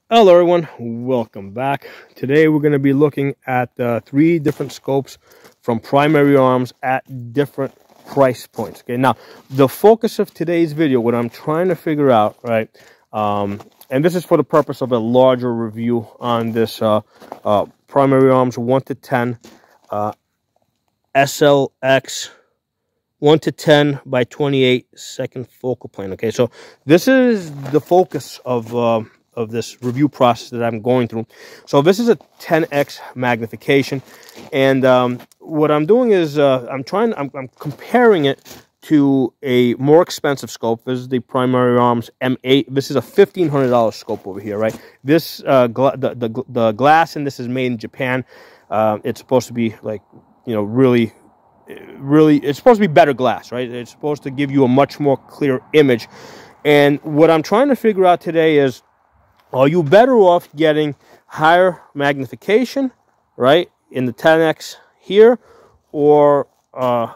Hello everyone, welcome back. Today we're going to be looking at 3 different scopes from Primary Arms at different price points. Okay, now the focus of today's video, what I'm trying to figure out, right, and this is for the purpose of a larger review on this Primary Arms 1 to 10 SLX 1 to 10 by 28 second focal plane. Okay, so this is the focus of this review process that I'm going through. So this is a 10x magnification, and what I'm doing is I'm comparing it to a more expensive scope. This is the Primary Arms M8. This is a $1,500 scope over here, right? This the glass in this is made in Japan. It's supposed to be like, you know, really it's supposed to be better glass, right? It's supposed to give you a much more clear image. And what I'm trying to figure out today is, are you better off getting higher magnification, right, in the 10x here, or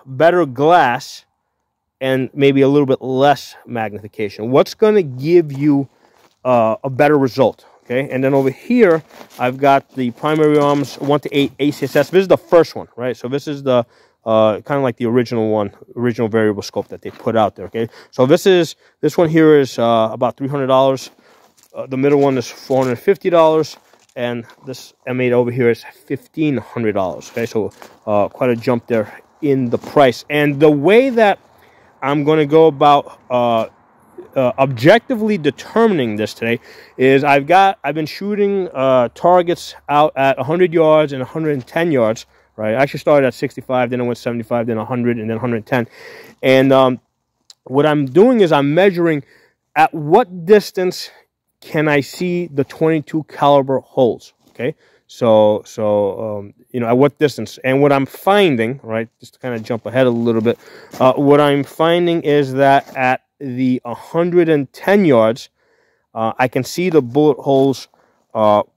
better glass and maybe a little bit less magnification? What's going to give you a better result? Okay, and then over here, I've got the Primary Arms 1 to 8 ACSS. This is the first one, right? So this is the kind of like the original variable scope that they put out there. Okay, so this one here is about $300. The middle one is $450, and this M8 over here is $1,500. Okay, so quite a jump there in the price. And the way that I'm going to go about objectively determining this today is I've been shooting targets out at 100 yards and 110 yards. Right, I actually started at 65, then I went 75, then 100, and then 110. And what I'm doing is I'm measuring at what distance can I see the 22 caliber holes. Okay, so you know, at what distance. And what I'm finding, right, just to kind of jump ahead a little bit, what I'm finding is that at the 110 yards, I can see the bullet holes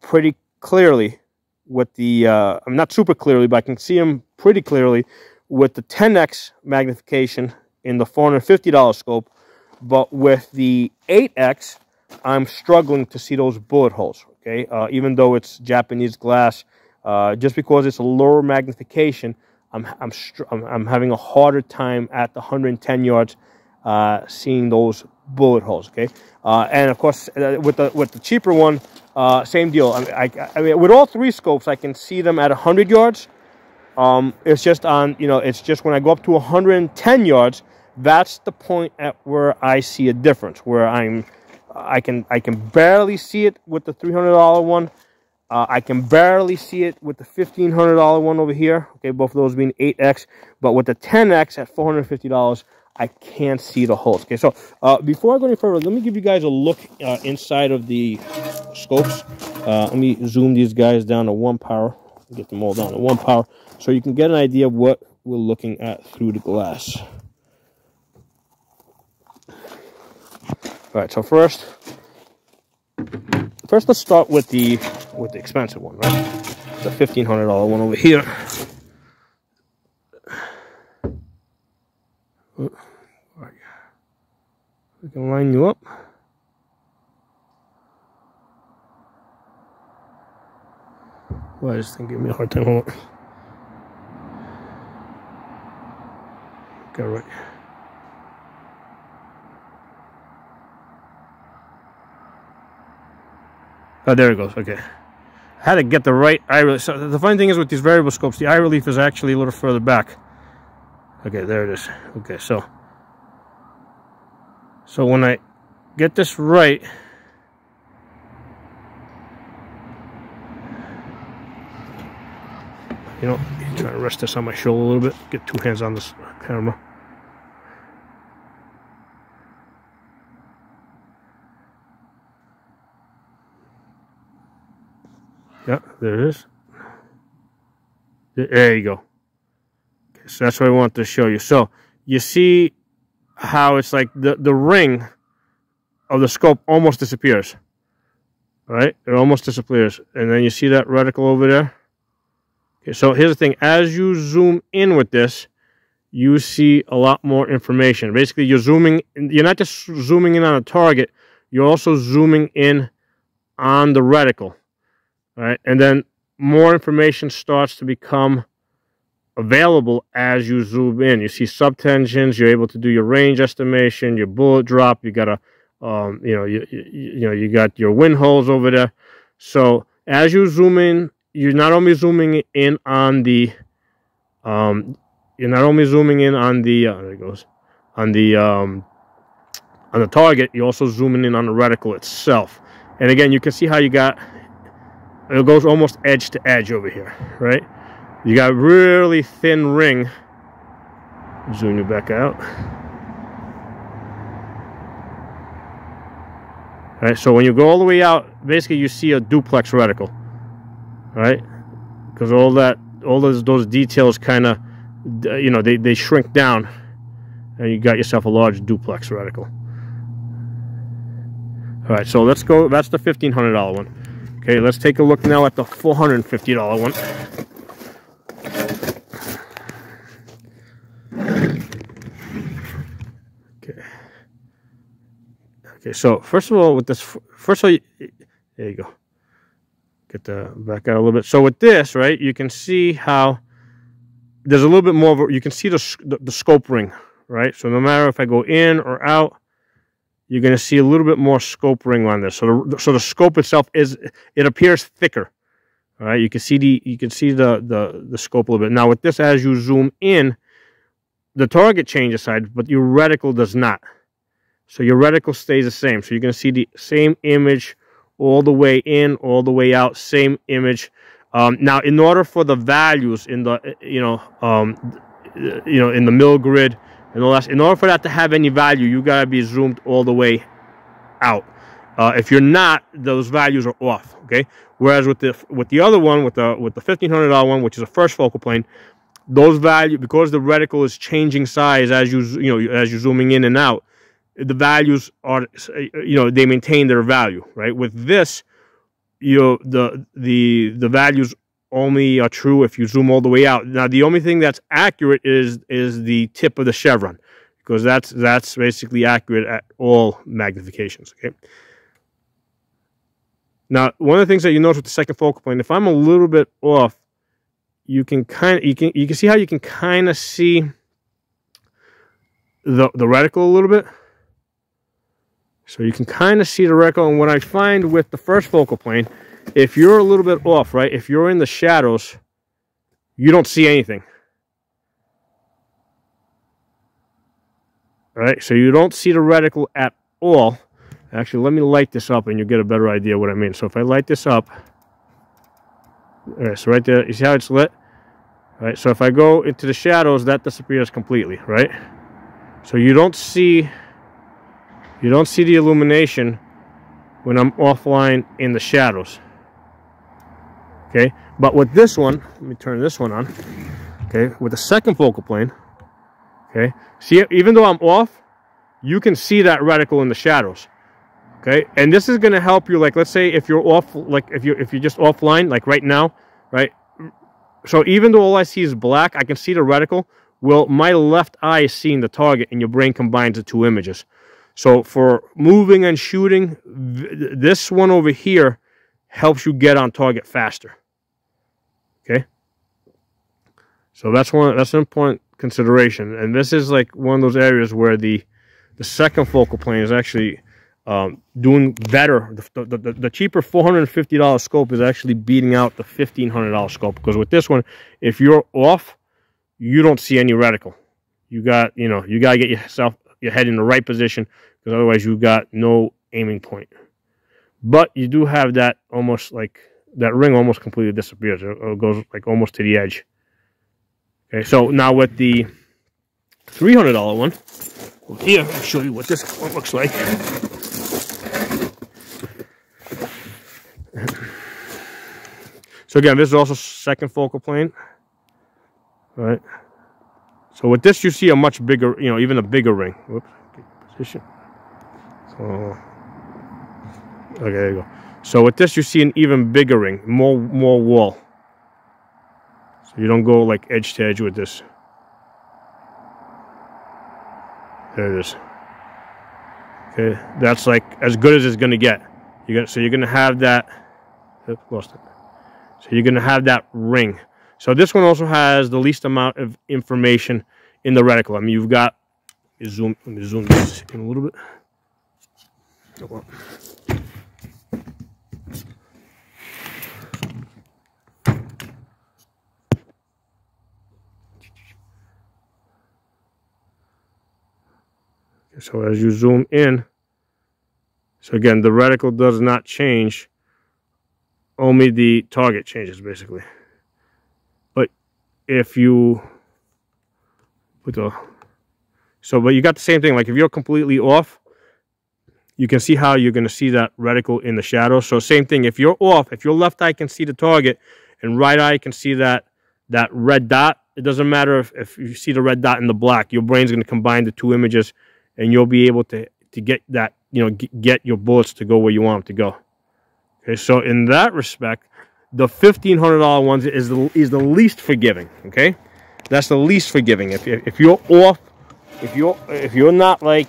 pretty clearly with the, not super clearly, but I can see them pretty clearly with the 10x magnification in the $450 scope. But with the 8x, I'm struggling to see those bullet holes. Okay, even though it's Japanese glass, just because it's a lower magnification, I'm having a harder time at the 110 yards seeing those bullet holes. Okay, and of course with the cheaper one, same deal. I mean, with all 3 scopes, I can see them at 100 yards. It's just on, you know, it's just when I go up to 110 yards, that's the point at where I see a difference, where I can barely see it with the $300 one. I can barely see it with the $1,500 one over here. Okay, both of those being 8x, but with the 10x at $450, I can't see the holes. Okay, so before I go any further, let me give you guys a look inside of the scopes. Let me zoom these guys down to 1 power. Get them all down to 1 power, so you can get an idea of what we're looking at through the glass. All right, so first let's start with the expensive one, right? The $1,500 one over here. We can line you up. Why is this thing giving me a hard time? Hold on. Okay, right. Oh, there it goes. Okay. I had to get the right eye relief. So the funny thing is with these variable scopes, the eye relief is actually a little further back. Okay, there it is. Okay, so when I get this right, you know, try to rest this on my shoulder a little bit. Get 2 hands on this camera. Yeah, there it is. There you go. Okay, so that's what I want to show you. So you see how it's like the ring of the scope almost disappears. Right? It almost disappears. And then you see that reticle over there? Okay, so here's the thing. As you zoom in with this, you see a lot more information. Basically, you're not just zooming in on a target, you're also zooming in on the reticle, right? And then more information starts to become available as you zoom in. You see subtensions. You're able to do your range estimation, your bullet drop. You got a, you got your wind holes over there. So as you zoom in, you're not only zooming in on the, there it goes, on the target. You're also zooming in on the reticle itself. And again, you can see how you got, it goes almost edge to edge over here, right? You got really thin ring. Zoom you back out. All right, so when you go all the way out, basically you see a duplex reticle, right? Because all those details kind of, they shrink down, and you got yourself a large duplex reticle. All right, so let's go. That's the $1,500 one. Okay, let's take a look now at the $450 one. Okay, so first of all, with this, there you go. Get the back out a little bit. So with this, right, you can see how there's a little bit more of a, you can see the scope ring, right? So no matter if I go in or out, you're going to see a little bit more scope ring on this. So the scope itself it appears thicker. All right, you can see the scope a little bit. Now with this, as you zoom in, the target changes size, but your reticle does not. So your reticle stays the same. So you're going to see the same image all the way in, all the way out, same image. Now, in order for the values in the in the mill grid and all that, in order for that to have any value, you got to be zoomed all the way out. If you're not, those values are off. Okay. Whereas with the other one, with the $1,500 one, which is a first focal plane, those values, because the reticle is changing size as as you're zooming in and out, the values are, they maintain their value, right? With this, the values only are true if you zoom all the way out. Now, the only thing that's accurate is the tip of the chevron, because that's basically accurate at all magnifications. Okay. Now, one of the things that you notice with the second focal plane, if I'm a little bit off, you can see how you can kind of see the reticle a little bit. So you can kind of see the reticle. And what I find with the first focal plane, if you're a little bit off, right, if you're in the shadows, you don't see anything. All right, so you don't see the reticle at all. Actually, let me light this up and you'll get a better idea of what I mean. So if I light this up, all right, so right there, you see how it's lit? All right, so if I go into the shadows, that disappears completely, right? So you don't see the illumination when I'm offline in the shadows. Okay, but with this one, let me turn this one on. Okay, with the second focal plane, okay, see, even though I'm off, you can see that reticle in the shadows. Okay, and this is going to help you, like, let's say if you're off, like if you're just offline, like right now, right? So even though all I see is black, I can see the reticle. Well, my left eye is seeing the target, and your brain combines the two images. So for moving and shooting, this one over here helps you get on target faster. Okay, so that's an important consideration, and this is like one of those areas where the second focal plane is actually doing better. The cheaper $450 scope is actually beating out the $1,500 scope, because with this one, if you're off, you don't see any reticle. You got to get your head in the right position, because otherwise you got no aiming point. But you do have that almost like that ring almost completely disappears. It goes like almost to the edge. Okay, so now with the $300 one, here I'll show you what this one looks like. So again, this is also second focal plane. All right. So with this, you see a much bigger, even a bigger ring. Whoops, position. So, okay, there you go. So with this, you see an even bigger ring, more wall. So you don't go like edge to edge with this. There it is. Okay, that's like as good as it's gonna get. So you're gonna have that. Oops, lost it. So you're gonna have that ring. So this one also has the least amount of information in the reticle. I mean, you've got. Let me zoom this in a little bit. So as you zoom in, so again, the reticle does not change. Only the target changes, basically. But if you put the... but you got the same thing. Like if you're completely off, you can see how you're going to see that reticle in the shadow. So same thing. If you're off, if your left eye can see the target and right eye can see that red dot, it doesn't matter if you see the red dot in the black. Your brain's going to combine the two images, and you'll be able to get that, get your bullets to go where you want them to go. Okay, so in that respect, the $1,500 ones is the least forgiving. Okay, that's the least forgiving. If you're off, if you're not like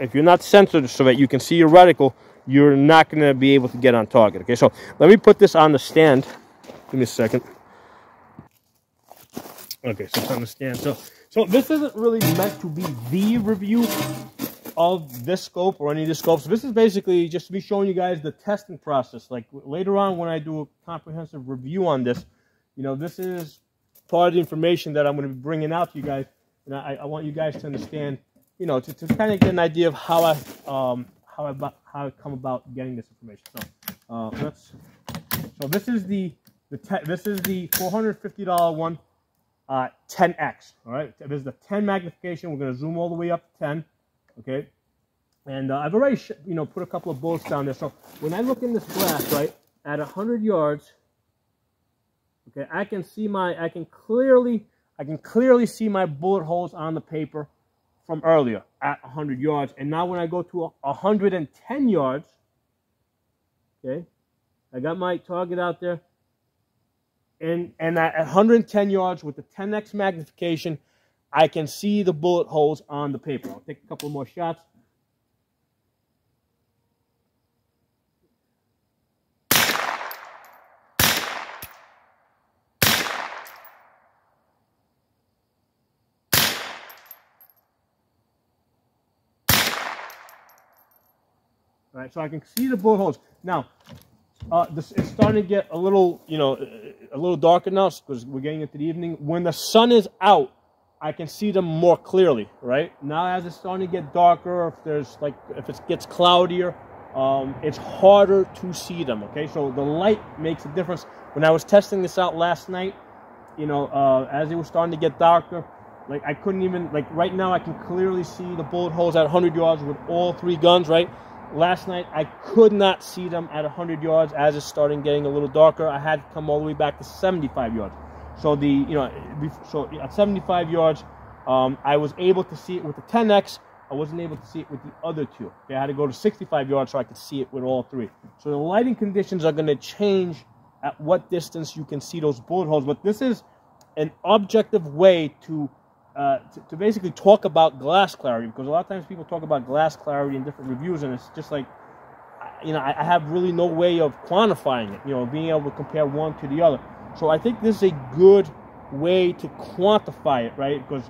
if you're not censored so that you can see your reticle, you're not going to be able to get on target. Okay, so let me put this on the stand. Give me a second. Okay, so it's on the stand. So this isn't really meant to be the review of this scope or any of the scopes. This is basically just to be showing you guys the testing process. Like later on when I do a comprehensive review on this, this is part of the information that I'm going to be bringing out to you guys, and I want you guys to understand, to kind of get an idea of how I come about getting this information. So this is the $450 one, 10x. All right, this is the 10 magnification. We're going to zoom all the way up to 10. Okay, and I've already put a couple of bullets down there. So when I look in this glass, right, at 100 yards, okay, I can clearly see my bullet holes on the paper from earlier at 100 yards. And now when I go to 110 yards, okay, I got my target out there, and at 110 yards with the 10x magnification, I can see the bullet holes on the paper. I'll take a couple more shots. All right, so I can see the bullet holes. Now, it's starting to get a little, a little darker now because we're getting into the evening. When the sun is out, I can see them more clearly, right? Now as it's starting to get darker, if it gets cloudier, it's harder to see them, okay? So the light makes a difference. When I was testing this out last night, as it was starting to get darker, like I couldn't even, like right now I can clearly see the bullet holes at 100 yards with all three guns, right? Last night I could not see them at 100 yards. As it's starting getting a little darker, I had to come all the way back to 75 yards. So so at 75 yards, I was able to see it with the 10x. I wasn't able to see it with the other two. Okay, I had to go to 65 yards so I could see it with all three. So the lighting conditions are going to change at what distance you can see those bullet holes. But this is an objective way to basically talk about glass clarity, because a lot of times people talk about glass clarity in different reviews, and it's just like, I have really no way of quantifying it, being able to compare one to the other. So I think this is a good way to quantify it, right? Because,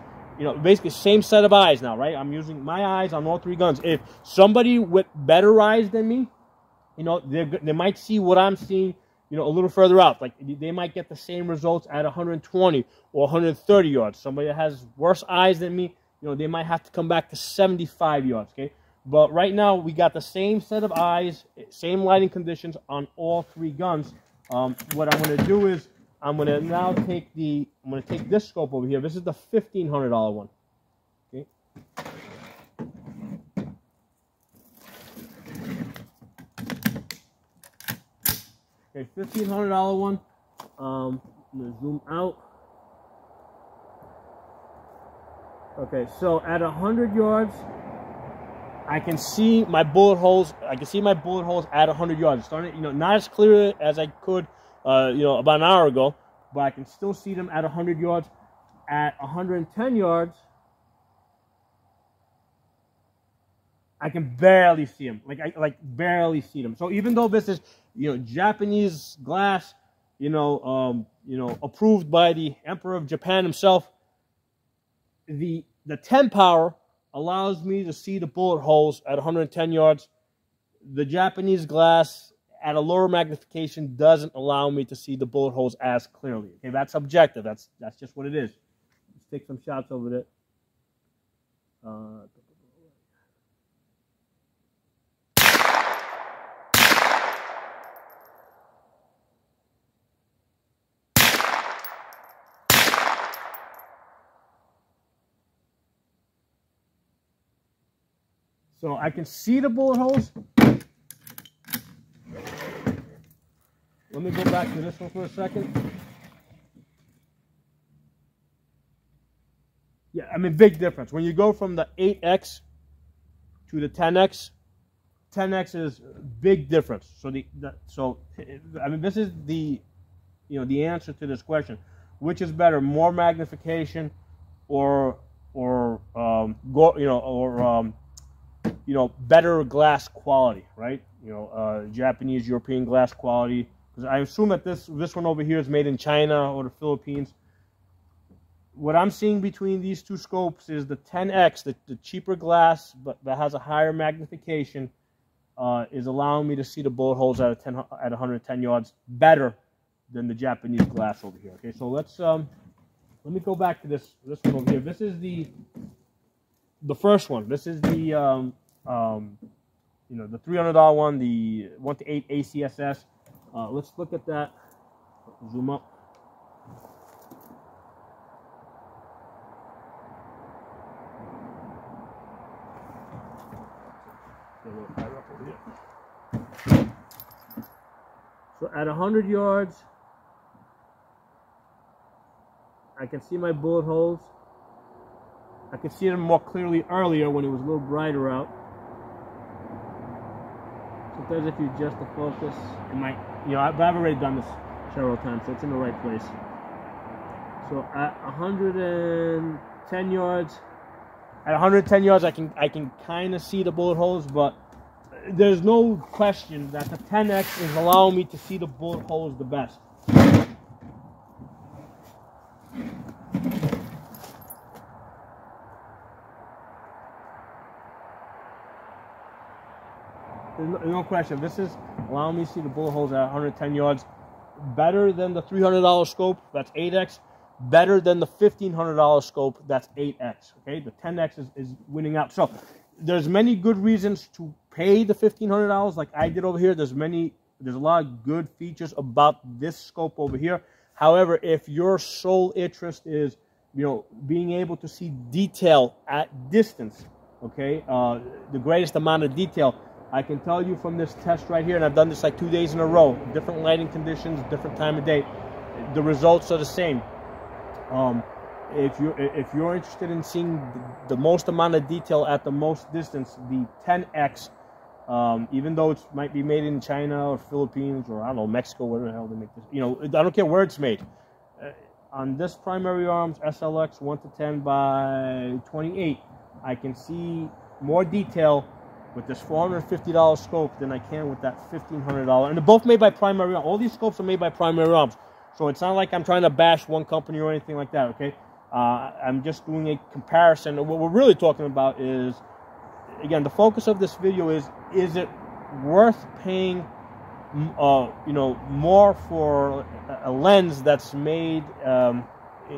basically same set of eyes now, right? I'm using my eyes on all three guns. If somebody with better eyes than me, they might see what I'm seeing, a little further out. Like they might get the same results at 120 or 130 yards. Somebody that has worse eyes than me, they might have to come back to 75 yards, okay? But right now we got the same set of eyes, same lighting conditions on all three guns. What I'm going to do is I'm going to now take this scope over here. This is the $1,500 one. Okay. Okay, $1,500 one. I'm going to zoom out. Okay, so at 100 yards, I can see my bullet holes. I can see my bullet holes at 100 yards. Starting, not as clear as I could, about an hour ago, but I can still see them at 100 yards. At 110 yards, I can barely see them. Like barely see them. So even though this is, you know, Japanese glass, you know, approved by the Emperor of Japan himself, the 10 power allows me to see the bullet holes at 110 yards. The Japanese glass at a lower magnification doesn't allow me to see the bullet holes as clearly. Okay, that's objective. That's just what it is. Let's take some shots over there. So I can see the bullet holes. Let me go back to this one for a second. Yeah, I mean, big difference. When you go from the 8X to the 10X, 10X is big difference. So I mean, this is the, you know, the answer to this question. Which is better, more magnification or better glass quality, right? You know, Japanese, European glass quality. Because I assume that this one over here is made in China or the Philippines. What I'm seeing between these two scopes is the 10X, the cheaper glass, but that has a higher magnification, is allowing me to see the bullet holes at 110 yards better than the Japanese glass over here. Okay, so let me go back to this one over here. This is the first one. This is the you know, the $300 one, the 1-8 ACSS. Let's look at that. Zoom up. So at 100 yards, I can see my bullet holes. I could see them more clearly earlier when it was a little brighter out. Sometimes if you adjust the focus, it might, you know, I've already done this several times, so it's in the right place. So at 110 yards, I can kind of see the bullet holes, but there's no question that the 10X is allowing me to see the bullet holes the best. There's no question. This is allowing me to see the bullet holes at 110 yards better than the $300 scope, that's 8X, better than the $1,500 scope, that's 8X. Okay, the 10X is winning out. So there's many good reasons to pay the $1,500 like I did over here. There's a lot of good features about this scope over here. However, if your sole interest is, you know, being able to see detail at distance, okay, the greatest amount of detail, I can tell you from this test right here, and I've done this like 2 days in a row, different lighting conditions, different time of day, the results are the same. If you're interested in seeing the most amount of detail at the most distance, the 10X, even though it might be made in China or Philippines or I don't know, Mexico, where the hell they make this, you know, I don't care where it's made. On this primary arms SLX 1-10 by 28, I can see more detail with this $450 scope than I can with that $1,500. And they're both made by primary arms. All these scopes are made by primary arms. So it's not like I'm trying to bash one company or anything like that, okay? I'm just doing a comparison. What we're really talking about is, again, the focus of this video is it worth paying, you know, more for a lens that's made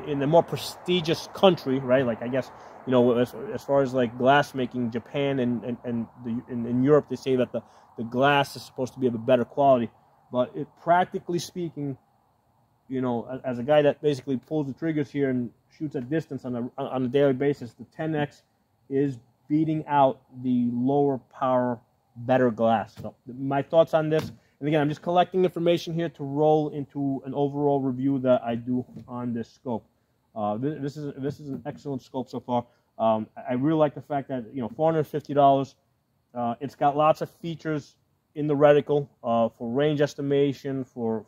in a more prestigious country, right? Like, I guess, you know, as far as like glass making, Japan and in Europe, they say that the glass is supposed to be of a better quality. But practically speaking, you know, as a guy that basically pulls the triggers here and shoots at distance on a daily basis, the 10X is beating out the lower power, better glass. So my thoughts on this, and again, I'm just collecting information here to roll into an overall review that I do on this scope. This is an excellent scope so far. I really like the fact that, you know, $450. It's got lots of features in the reticle for range estimation, for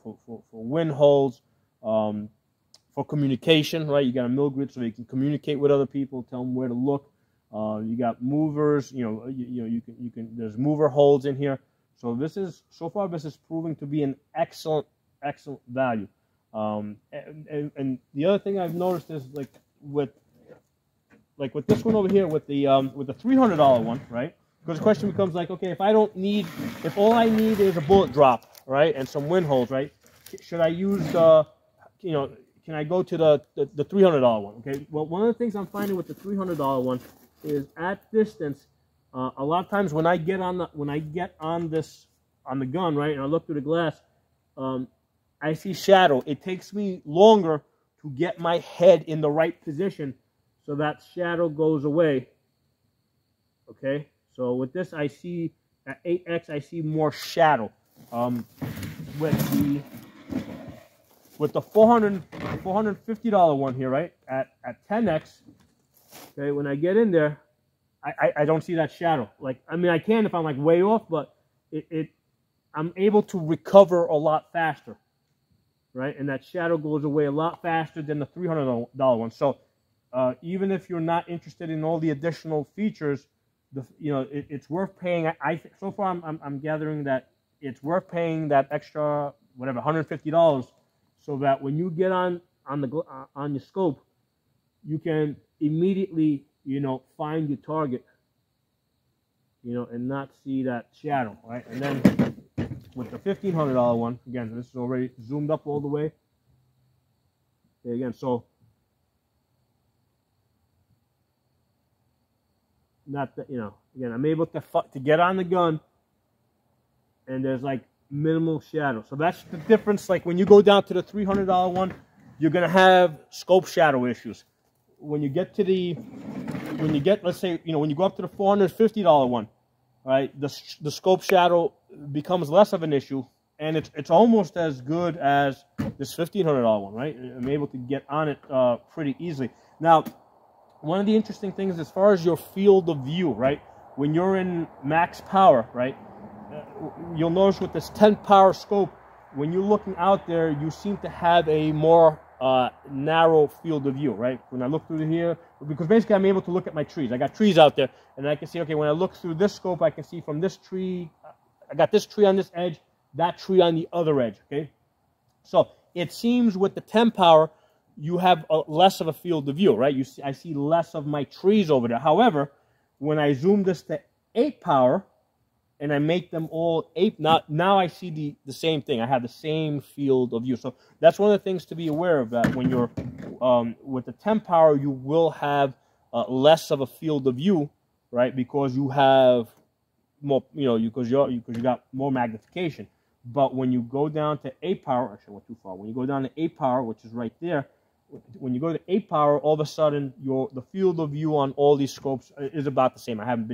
wind holes, for communication, right? You got a mill grid so you can communicate with other people, tell them where to look. You got movers. You can. There's mover holds in here. So so far this is proving to be an excellent value. And the other thing I've noticed is with this one over here with the $300 one, right? Because the question becomes like, okay, if all I need is a bullet drop, right, and some wind holes, right? Should I use can I go to the $300 one? Okay. Well, one of the things I'm finding with the $300 one is at distance, a lot of times when I get on the gun, right, and I look through the glass, I see shadow. It takes me longer to get my head in the right position so that shadow goes away. Okay. So with this, I see at 8x, I see more shadow. With the $450 one here, right, at 10x, okay, when I get in there, I don't see that shadow. I mean, I can if I'm like way off, but I'm able to recover a lot faster, right? And that shadow goes away a lot faster than the $300 one. So even if you're not interested in all the additional features, it's worth paying. So far I'm gathering that it's worth paying that extra whatever $150, so that when you get on your scope, you can immediately find your target, and not see that shadow, right? And then with the $1,500 one, again, this is already zoomed up all the way. Okay, again, so not that, again, I'm able to get on the gun, and there's like minimal shadow. So that's the difference. Like when you go down to the $300 one, you're gonna have scope shadow issues. When you get to let's say, when you go up to the $450 one, right, the scope shadow becomes less of an issue, and it's almost as good as this $1,500 one, right? I'm able to get on it pretty easily. Now, one of the interesting things as far as your field of view, right, when you're in max power, right, you'll notice with this 10 power scope, when you're looking out there, you seem to have a more narrow field of view, right? When I look through here, because basically I'm able to look at my trees. I got trees out there, and I can see, okay, when I look through this scope, I can see from this tree, I got this tree on this edge, that tree on the other edge, okay? So it seems with the 10 power, you have less of a field of view, right? I see less of my trees over there. However, when I zoom this to 8 power, and I make them all 8, now I see the same thing. I have the same field of view. So that's one of the things to be aware of, that when you're with the 10 power, you will have less of a field of view, right? Because you have more, because you got more magnification. But when you go down to 8 power, actually I went too far. When you go down to 8 power, which is right there, when you go to 8 power, all of a sudden the field of view on all these scopes is about the same. I haven't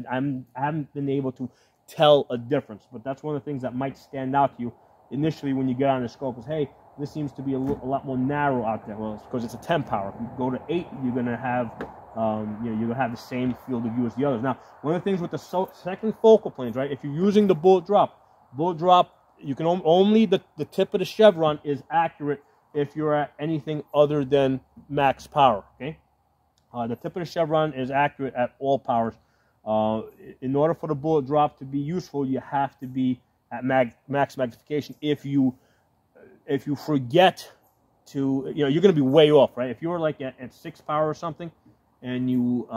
been able to tell a difference, but that's one of the things that might stand out to you initially when you get on the scope is, hey, this seems to be a lot more narrow out there. Well, it's because it's a 10 power. If you go to 8, you're gonna have you're gonna have the same field of view as the others. Now, one of the things with the second focal planes, right? If you're using the bullet drop, you can only the tip of the chevron is accurate if you're at anything other than max power. Okay, the tip of the chevron is accurate at all powers. In order for the bullet drop to be useful, you have to be at max magnification. If you forget to, you're going to be way off, right? If you're like at 6 power or something, and you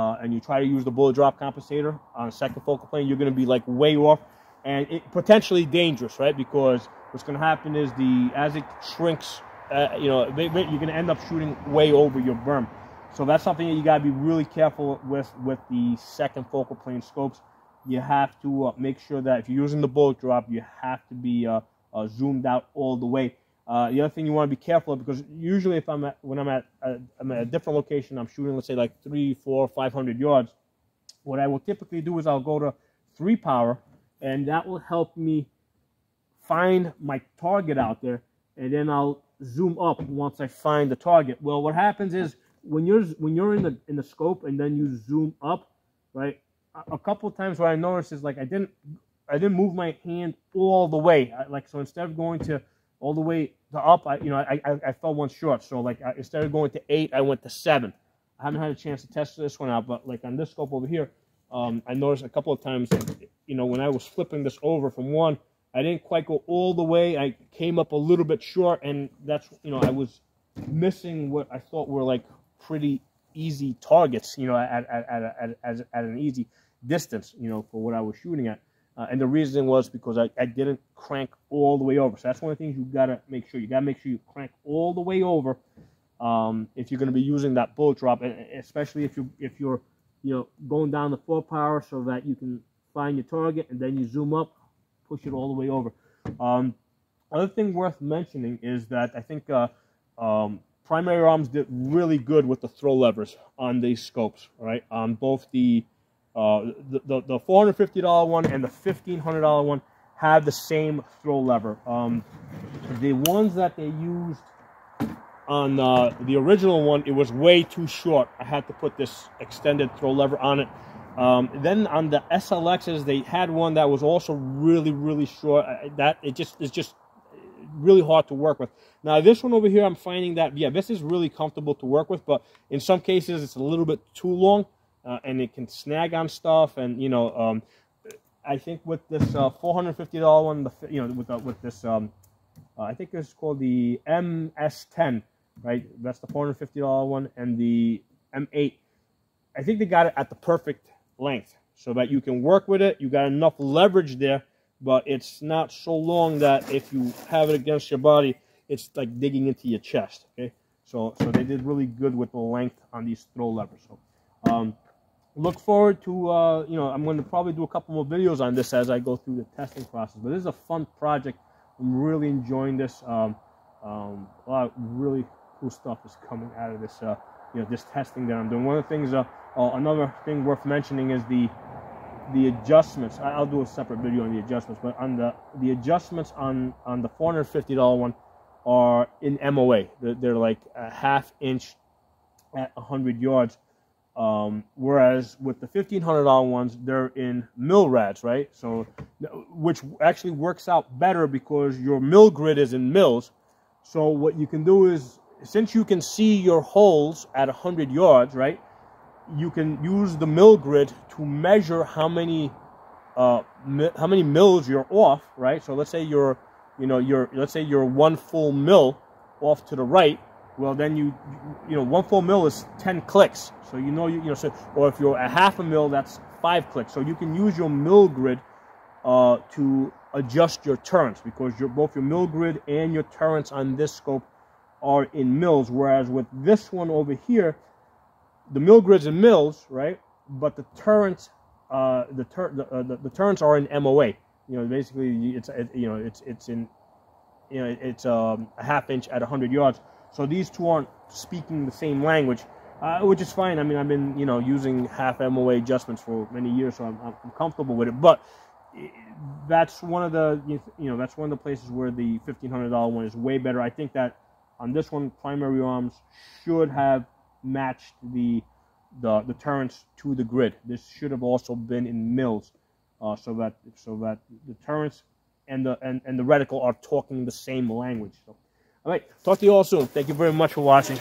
try to use the bullet drop compensator on a second focal plane, you're going to be like way off, and it potentially dangerous, right? Because what's going to happen is as it shrinks, you're going to end up shooting way over your berm. So that's something that you got to be really careful with the second focal plane scopes. You have to make sure that if you're using the bullet drop, you have to be zoomed out all the way. The other thing you want to be careful of, because usually if I'm at a different location, I'm shooting, let's say like 300, 400, 500 yards. What I will typically do is I'll go to 3 power, and that will help me find my target out there, and then I'll zoom up once I find the target. Well, what happens is, when you're in the scope and then you zoom up, right? A couple of times what I noticed is like I didn't move my hand all the way. So instead of going to all the way to up, I fell one short. So like instead of going to 8, I went to 7. I haven't had a chance to test this one out, but like on this scope over here, I noticed a couple of times, you know, when I was flipping this over from one, I didn't quite go all the way. I came up a little bit short, and that's, you know, I was missing what I thought were like pretty easy targets, you know, at an easy distance, you know, for what I was shooting at. And the reason was because I didn't crank all the way over. So that's one of the things you gotta make sure. You gotta make sure you crank all the way over if you're gonna be using that bullet drop, and especially if you're you know, going down the 4-power so that you can find your target, and then you zoom up, push it all the way over. Other thing worth mentioning is that I think Primary Arms did really good with the throw levers on these scopes, right? On both the $450 one and the $1,500 one have the same throw lever. The ones that they used on the original one, it was way too short. I had to put this extended throw lever on it. Then on the SLXs, they had one that was also really short. It's just really hard to work with. Now this one over here, I'm finding that, yeah, this is really comfortable to work with, but in some cases it's a little bit too long, and it can snag on stuff. And you know, I think with this $450 one, you know, with this I think it's called the MS10, right? That's the $450 one, and the M8. I think they got it at the perfect length so that you can work with it. You got enough leverage there, but it's not so long that if you have it against your body, it's like digging into your chest. Okay, so they did really good with the length on these throw levers. So look forward to you know, I'm going to probably do a couple more videos on this as I go through the testing process. But this is a fun project. I'm really enjoying this. A lot of really cool stuff is coming out of this, you know, this testing that I'm doing. One of the things, another thing worth mentioning is the adjustments. I'll do a separate video on the adjustments, but on the adjustments on the $450 one are in MOA. They're like a 1/2 inch at 100 yards. Whereas with the $1,500 ones, they're in mil rads, right? So, which actually works out better because your mil grid is in mils. So what you can do is, since you can see your holes at 100 yards, right? You can use the mil grid to measure how many mils you're off, right? So let's say let's say you're 1 full mil off to the right. Well, then you know 1 full mil is 10 clicks. So you know so, or if you're a 1/2 mil, that's 5 clicks. So you can use your mil grid to adjust your turns, because both your mil grid and your turrets on this scope are in mils. Whereas with this one over here, the mil grid's in mils, right? But the turrets, the turrets are in MOA. You know, basically it's in it's a 1/2 inch at 100 yards. So these two aren't speaking the same language, which is fine. I mean, I've been, you know, using 1/2 MOA adjustments for many years, so I'm comfortable with it. But that's one of the, you know, that's one of the places where the $1,500 one is way better. I think that on this one, Primary Arms should have matched the turrets to the grid. This should have also been in mils, so that the turrets and the reticle are talking the same language. So, all right, talk to you all soon. Thank you very much for watching.